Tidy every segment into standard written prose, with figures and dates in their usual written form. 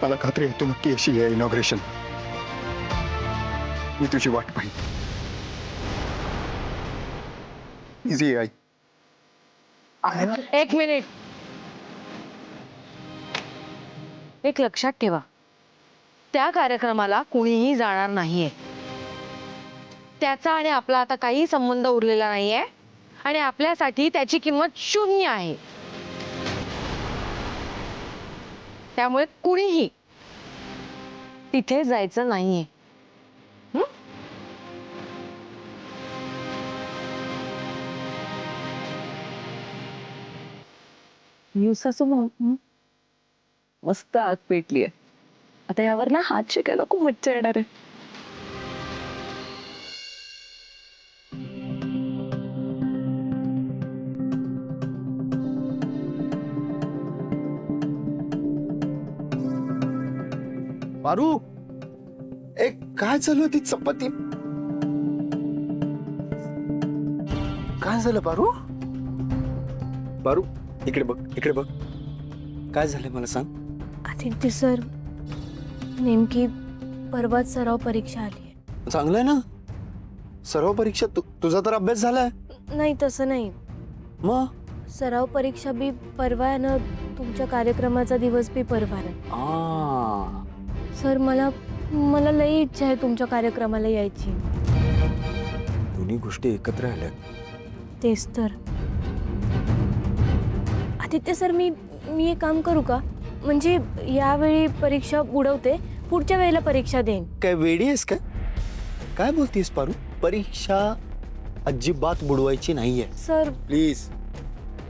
मला खात्री आहे तू नक्की अशी आहे इनॉग्रेशन. मी तुझी वाट पाहिन. इझी आई. एक मिनिट. एक लक्षात ठेवा, त्या कार्यक्रमाला कुणीही जाणार नाहीये. त्याचा आणि आपला आता काही संबंध उरलेला नाहीये आणि आपल्यासाठी त्याची किंमत 0 आहे. त्यामुळे कुणीही तिथे जायचं नाहीये. दिवसाचं मस्त आग पेटली आहे. आता यावर ना हात शेकायला खूप मज्जा येणार आहे. पारू, एक काय झालं ती चपाती? काय झालं पारू? पारू इकडे बघ, इकडे बघ. काय झालं मला सांग. आदित्य सर, नेमकी परवाच सराव परीक्षा आली आहे. चांगलं आहे ना. सर्व परीक्षा तुझा तर अभ्यास झालाय. नाही तसं नाही. मग सराव परीक्षा बी परवा आहे ना, तुमच्या कार्यक्रमाचा दिवस बी परवा आहे. सर, मला लई इच्छा आहे तुमच्या कार्यक्रमाला यायची. दोन्ही गोष्टी एकत्र आल्या. तेच तर. आदित्य सर, मी एक काम करू का? म्हणजे यावेळी परीक्षा बुडवते, पुढच्या वेळेला परीक्षा देईन. काय वेडी आहेस का? काय बोलतीस पारू? परीक्षा अजिबात बुडवायची नाहीये सर. प्लीज.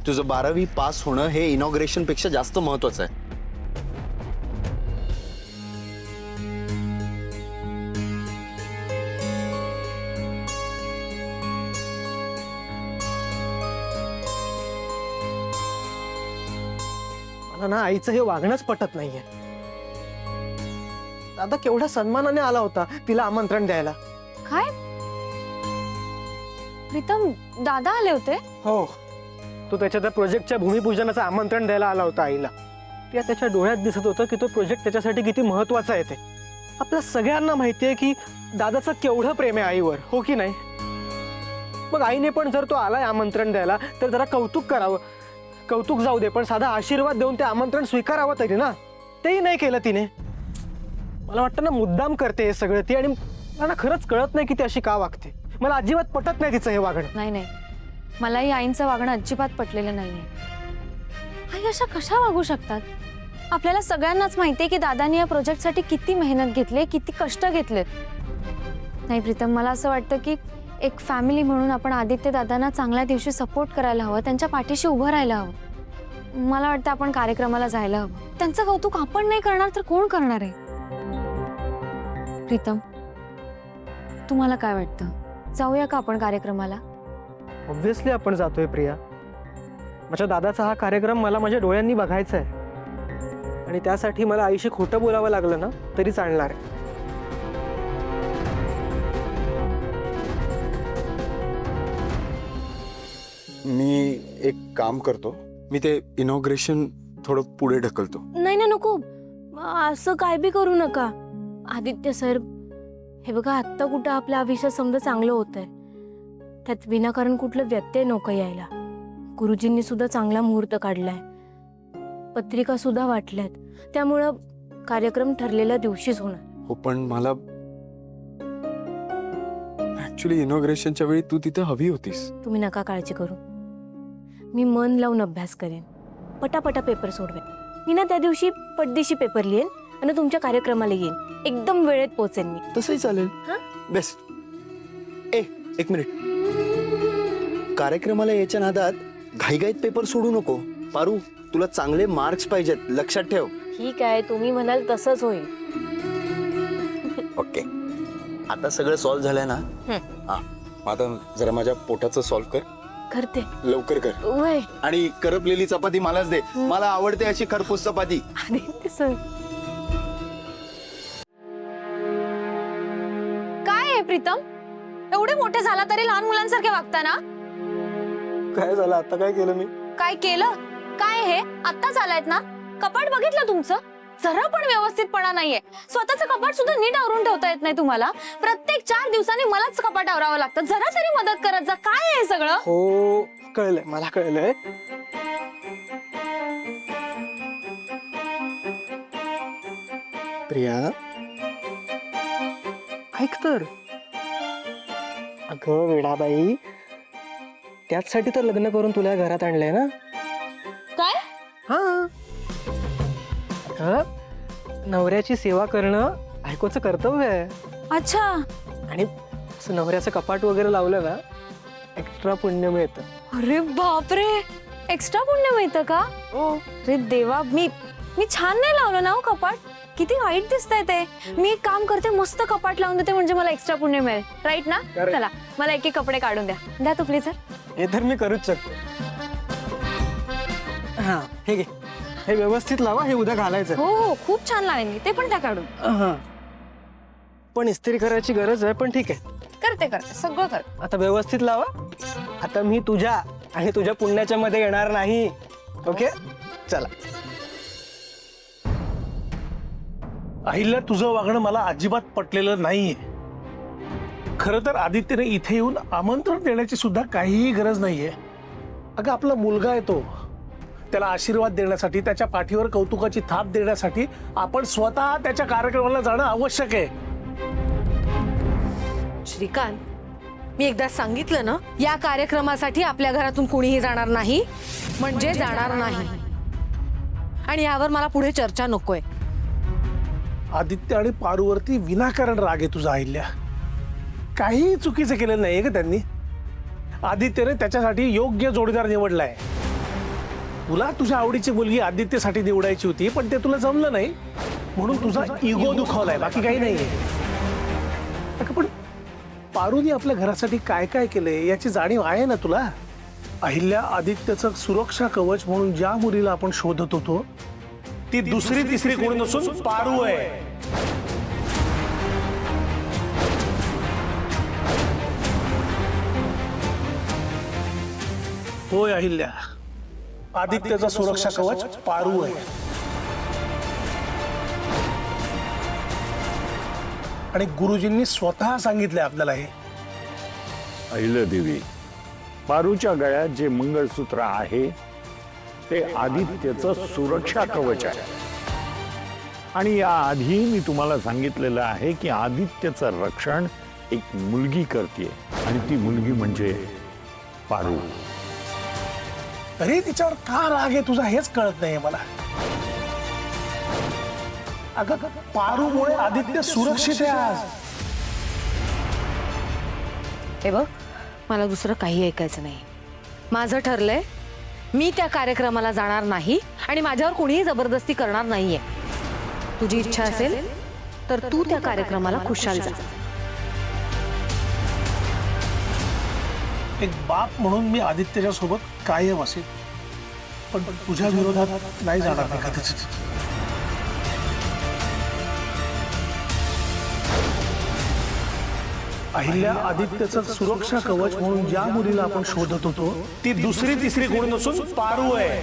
तुझं 12वी पास होणं हे इनॉग्रेशन पेक्षा जास्त महत्वाचं आहे. मला ना आईचं हे वागणंच पटत नाहीये. दादा केवढ्या सन्मानाने आला होता तिला आमंत्रण द्यायला. काय प्रीतम, दादा आले होते? हो, तो त्याच्या त्या प्रोजेक्टच्या भूमिपूजनाचं आमंत्रण द्यायला आला होता आईला. त्याच्या डोळ्यात दिसत होतं की तो प्रोजेक्ट त्याच्यासाठी किती महत्वाचा आहे ते. आपल्या सगळ्यांना माहिती आहे की दादाचं केवढं प्रेम आहे आईवर, हो की नाही? मग आईने पण जर तो आलाय आमंत्रण द्यायला तर जरा कौतुक करावं. कौतुक जाऊ दे, पण साधा आशीर्वाद देऊन ते आमंत्रण स्वीकारावं तरी ना. तेही नाही केलं तिने. मला वाटतं ना मुद्दाम करते हे सगळं ती, आणि मला ना खरंच कळत नाही की ती अशी का वागते. मला अजिबात पटत नाही तिचं हे वागणं. नाही, मलाही आईंचं वागणं अजिबात पटलेलं नाहीये. आई अशा कशा वागू शकतात? आपल्याला सगळ्यांनाच माहितीये की दादानी या प्रोजेक्टसाठी किती मेहनत घेतली, किती कष्ट घेतलेत. नाही प्रीतम, मला असं वाटतं की एक फॅमिली म्हणून आपण आदित्य दादांना चांगल्या दिवशी सपोर्ट करायला हवं, त्यांच्या पाठीशी उभं राहायला हवं. मला वाटतं आपण कार्यक्रमाला जायला हवं. त्यांचं कौतुक आपण नाही करणार तर कोण करणार आहे? प्रीतम, तुम्हाला काय वाटतं? जाऊया का आपण कार्यक्रमाला? ऑब्व्हियसली आपण जातोय प्रिया. माझ्या दादाचा हा कार्यक्रम मला माझ्या डोळ्यांनी बघायचा आहे, आणि त्यासाठी मला आईशी खोटं बोलावं लागलं ना तरी चालणार आहे. मी एक काम करतो, मी ते इनॉग्रेशन थोडं पुढे ढकलतो. नाही, नको. असं काय बी करू नका. आदित्य सर, हे बघा, आत्ता कुठं आपल्या आयुष्यात समजा चांगलं होतंय, त्यात विनाकारण कुठलं व्यत्यय नको यायला. गुरुजींनी सुद्धा चांगला मुहूर्त काढलाय, पत्रिका सुद्धा वाटल्यात, त्यामुळं कार्यक्रम ठरलेल्या दिवशीच होणार. हो, पण मला ऍक्च्युली इनॉग्रेशनच्या वेळी तू तिथे हवी होतीस. तुम्ही नका काळजी करू. मी मन लावून अभ्यास करेन, पटापटा पेपर सोडवेन. मी ना त्या दिवशी पटदिशी पेपर लिहेन आणि तुमच्या कार्यक्रमाला येईन. एकदम वेळेत पोहोचेन मी. तसंही चालेल. हा? बेस्ट. एक मिनिट. कार्यक्रमाला यायच्या नादात घाईघाईत पेपर सोडू नको पारू. तुला चांगले मार्क्स पाहिजेत, लक्षात ठेव. ठीक आहे, तुम्ही म्हणाल तसंच होईल. ओके. आता सगळं सॉल्व्ह झालंय ना? हा, आता जरा माझ्या पोटाचं सॉल्व्ह कर. करते. लवकर कर. वय. आणि करपलेली चपाती मलाच दे. मला आवडते अशी खरपूस चपाती. आदित्य सर, काय आहे प्रीतम? एवढे मोठे झाला तरी लहान मुलांसारखे वागता ना? काय झालं आता? काय केलं मी? काय केलं? काय हे आत्ताच आलायत ना? कपाट बघितलं तुमचं? जरा पण व्यवस्थितपणा नाहीये. स्वतःचं कपाट सुद्धा नीट आवरून ठेवता येत नाही तुम्हाला. प्रत्येक 4 दिवसांनी मलाच कपाट आवरावं लागतं. जरा तरी मदत करत जा. काय आहे हे सगळं? हो कळलंय, मला कळलंय. प्रिया ऐक तर, अगं वेडाबाई, त्याचसाठी तर लग्न करून तुला या घरात आणलंय ना. काय? हा, अगं नवऱ्याची सेवा करणं बायकोचं कर्तव्य आहे. अच्छा. आणि असं नवऱ्याचं कपाट वगैरे लावलं ना, एक्स्ट्रा पुण्य मिळतं. अरे बापरे, एक्स्ट्रा पुण्य मिळतं का? हो. अरे देवा, मी छान नाही लावलं ना हो कपाट. किती वाईट दिसतंय ते. मी एक काम करते, मस्त कपाट लावून देते, म्हणजे मला एक्स्ट्रा पुण्य मिळेल. राईट ना? Correct. चला मला एक एक कपडे काढून द्या तू प्लीज. हे तर मी करूच शकतो. हा हे घे, हे व्यवस्थित लावा, हे उद्या घालायचं. हो हो, खूप छान लावेन मी ते, पण त्या काढून. हा, पण इस्त्री करायची गरज आहे, पण ठीक आहे. करते सगळं कर. आता व्यवस्थित लावा. आता मी तुझ्या आणि तुझ्या पुण्याच्या मध्ये येणार नाही. ओके, चला. अहिल्या, तुझं वागणं मला अजिबात पटलेलं नाहीये. खरं तर आदित्यने इथे येऊन आमंत्रण देण्याची सुद्धा काहीही गरज नाहीये. अगं आपला मुलगा आहे तो, त्याला आशीर्वाद देण्यासाठी, त्याच्या पाठीवर कौतुकाची थाप देण्यासाठी आपण स्वतः त्याच्या कार्यक्रमाला जाणं आवश्यक आहे. श्रीकांत, मी एकदा सांगितलं ना, या कार्यक्रमासाठी आपल्या घरातून कुणीही जाणार नाही म्हणजे जाणार नाही. आणि यावर मला पुढे चर्चा नकोय. आदित्य आणि पारूवरती विनाकारण राग आहे तुझा अहिल्या. काही चुकीचं केलं नाहीये का त्यांनी. आदित्यने त्याच्यासाठी योग्य जोडीदार निवडलाय. तुला तुझ्या आवडीची मुलगी आदित्यसाठी निवडायची होती, पण ते तुला जमलं नाही म्हणून तुझा इगो दुखावलाय, बाकी काही नाहीये. अगं पण पारूने आपल्या घरासाठी काय काय केलंय याची जाणीव आहे ना तुला. अहिल्या, आदित्यचं सुरक्षा कवच म्हणून ज्या मुलीला आपण शोधत होतो ती दुसरी तिसरी कोणी नसून पारू आहे. होय अहिल्या, आदित्यचा सुरक्षा कवच पारू आहे. आणि गुरुजींनी स्वतः सांगितलंय आपल्याला हे. अहिल्यादेवी, पारूच्या गळ्यात जे मंगळसूत्र आहे ते आदित्यचं सुरक्षा कवच आहे. आणि याआधी मी तुम्हाला सांगितलेलं आहे की आदित्यचं रक्षण एक मुलगी करते, आणि ती मुलगी म्हणजे पारू. तरी तिच्यावर का राग आहे तुझा हेच कळत नाहीये मला. अगं पारूमुळे आदित्य सुरक्षित आहे आज. हे बघ, मला दुसरं काही ऐकायचं नाही. माझं ठरलंय, मी त्या कार्यक्रमाला जाणार नाही आणि माझ्यावर कोणीही जबरदस्ती करणार नाहीये. तुझी इच्छा असेल तर तू त्या कार्यक्रमाला खुशाल जा. एक बाप म्हणून मी आदित्यच्या सोबत कायम असेल, पण तुझ्या विरोधात नाही जाणार मी कधीच. अहिल्या, आदित्यचं सुरक्षा कवच म्हणून ज्या मुलीला आपण शोधत होतो ती दुसरी तिसरी कोणी नसून पारू आहे.